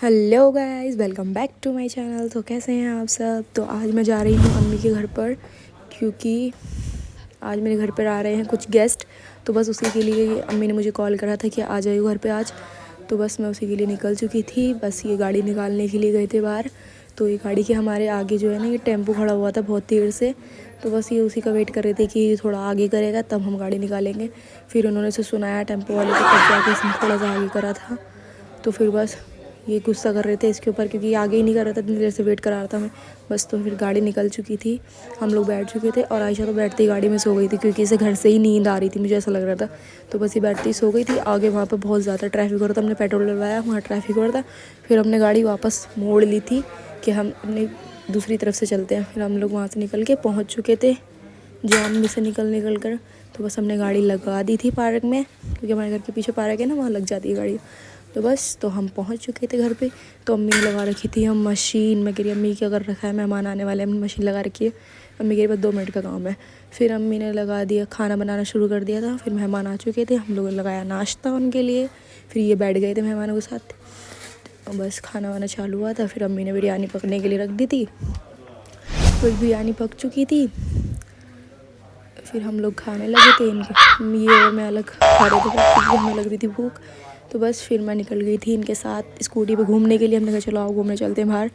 Hello guys, welcome back to my channel. तो कैसे हैं आप सब। तो आज मैं जा रही हूँ अम्मी के घर पर, क्योंकि आज मेरे घर पर आ रहे हैं कुछ गेस्ट। तो बस उसी के लिए अम्मी ने मुझे कॉल करा था कि आ जाइए घर पे आज। तो बस मैं उसी के लिए निकल चुकी थी। बस ये गाड़ी निकालने के लिए गए थे बाहर। तो ये गाड़ी के हमारे आगे जो है ना, ये टेम्पो खड़ा हुआ था बहुत देर से। तो बस ये उसी का वेट कर रहे थे कि थोड़ा आगे करेगा तब हम गाड़ी निकालेंगे। फिर उन्होंने उसे सुनाया टेम्पो वाले को, तब जाके इसने थोड़ा सा आगे करा था। तो फिर बस ये गुस्सा कर रहे थे इसके ऊपर, क्योंकि आगे ही नहीं कर रहा था, इतनी देर से वेट करा रहा था मैं। बस तो फिर गाड़ी निकल चुकी थी, हम लोग बैठ चुके थे। और आयशा तो बैठते ही गाड़ी में सो गई थी, क्योंकि इसे घर से ही नींद आ रही थी, मुझे ऐसा लग रहा था। तो बस ये बैठती ही सो गई थी। आगे वहाँ पर बहुत ज़्यादा ट्रैफिक हो रहा था, हमने पेट्रोल डलवाया, वहाँ ट्रैफिक हो रहा था। फिर हमने गाड़ी वापस मोड़ ली थी कि हम अपने दूसरी तरफ से चलते हैं। फिर हम लोग वहाँ से निकल के पहुँच चुके थे जाम में से निकल कर। तो बस हमने गाड़ी लगा दी थी पार्क में, क्योंकि हमारे घर के पीछे पार्क है ना, वहाँ लग जाती है गाड़ी। तो बस तो हम पहुंच चुके थे घर पे। तो अम्मी ने लगा रखी थी हम मशीन। मैं कह रही अम्मी क्या कर रखा है, मेहमान आने वाले, हमने मशीन लगा रखी है। अम्मी कह रही बस 2 मिनट का काम है। फिर अम्मी ने लगा दिया, खाना बनाना शुरू कर दिया था। फिर मेहमान आ चुके थे, हम लोगों ने लगाया नाश्ता उनके लिए। फिर ये बैठ गए थे मेहमानों के साथ। तो बस खाना वाना चालू हुआ था। फिर अम्मी ने बिरयानी पकने के लिए रख दी थी। फिर बिरयानी पक चुकी थी। फिर हम लोग खाने लगे थे, इनके ये और मैं अलग खा रहे थे क्योंकि हमें लग रही थी भूख। तो बस फिर मैं निकल गई थी इनके साथ स्कूटी पे घूमने के लिए। हमने कहा चलो आओ घूमने चलते हैं बाहर।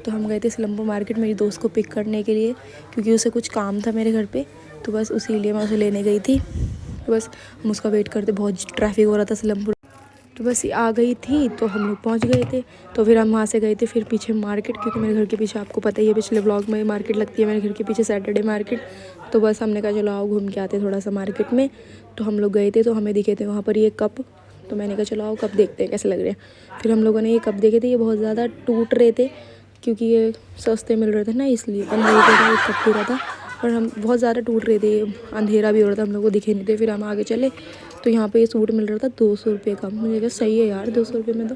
तो हम गए थे सिलमपुर मार्केट मेरी दोस्त को पिक करने के लिए, क्योंकि उसे कुछ काम था मेरे घर पे। तो बस उसी लिए मैं उसे लेने गई थी। तो बस हम उसका वेट करते, बहुत ट्रैफिक हो रहा था सिलमपुर। तो बस ये आ गई थी तो हम लोग पहुंच गए थे। तो फिर हम वहाँ से गए थे फिर पीछे मार्केट, क्योंकि मेरे घर के पीछे आपको पता ही है, पिछले ब्लॉग में मार्केट लगती है मेरे घर के पीछे, सैटरडे मार्केट। तो बस हमने कहा चलो आओ घूम के आते हैं थोड़ा सा मार्केट में। तो हम लोग गए थे, तो हमें दिखे थे वहाँ पर ये कप। तो मैंने कहा चलो आओ कप देखते हैं कैसे लग रहे हैं। फिर हम लोगों ने ये कप देखे थे, ये बहुत ज़्यादा टूट रहे थे, क्योंकि ये सस्ते मिल रहे थे ना, इसलिए 15 रुपये का एक कप पूरा था। और हम बहुत ज़्यादा टूट रहे थे, अंधेरा भी हो रहा था, हम लोग को दिखे नहीं थे। फिर हम आगे चले तो यहाँ पे ये सूट मिल रहा था 200 रुपये का। मुझे कहा सही है यार 200 रुपये में तो।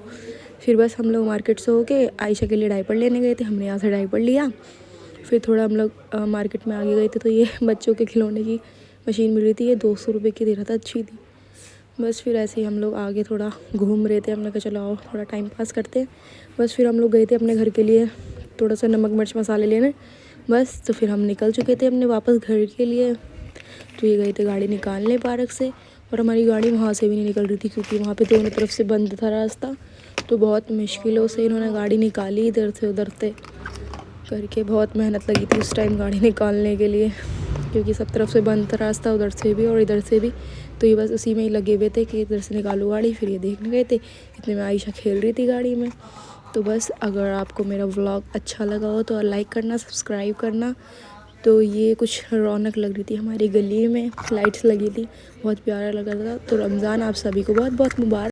फिर बस हम लोग मार्केट से होके आयशा के लिए डायपर लेने गए थे। हमने यहाँ से डायपर लिया। फिर थोड़ा हम लोग मार्केट में आगे गए थे, तो ये बच्चों के खिलौने की मशीन मिल रही थी, ये 200 रुपये की दे रहा था, अच्छी थी। बस फिर ऐसे ही हम लोग आगे थोड़ा घूम रहे थे। हमने कहा चलो आओ थोड़ा टाइम पास करते हैं। बस फिर हम लोग गए थे अपने घर के लिए थोड़ा सा नमक मिर्च मसाले लेने। बस तो फिर हम निकल चुके थे अपने वापस घर के लिए। तो ये गए थे गाड़ी निकालने पार्क से, और हमारी गाड़ी वहाँ से भी नहीं निकल रही थी, क्योंकि वहाँ पे दोनों तरफ से बंद था रास्ता। तो बहुत मुश्किलों से इन्होंने गाड़ी निकाली, इधर से उधर से करके। बहुत मेहनत लगी थी उस टाइम गाड़ी निकालने के लिए, क्योंकि सब तरफ से बंद था रास्ता, उधर से भी और इधर से भी। तो ये बस उसी में ही लगे हुए थे कि इधर से निकालो गाड़ी। फिर ये देखने गए थे, इतने में आयशा खेल रही थी गाड़ी में। तो बस अगर आपको मेरा व्लॉग अच्छा लगा हो तो लाइक करना, सब्सक्राइब करना। तो ये कुछ रौनक लग रही थी हमारी गली में, लाइट्स लगी थी, बहुत प्यारा लग रहा था। तो रमज़ान आप सभी को बहुत बहुत मुबारक।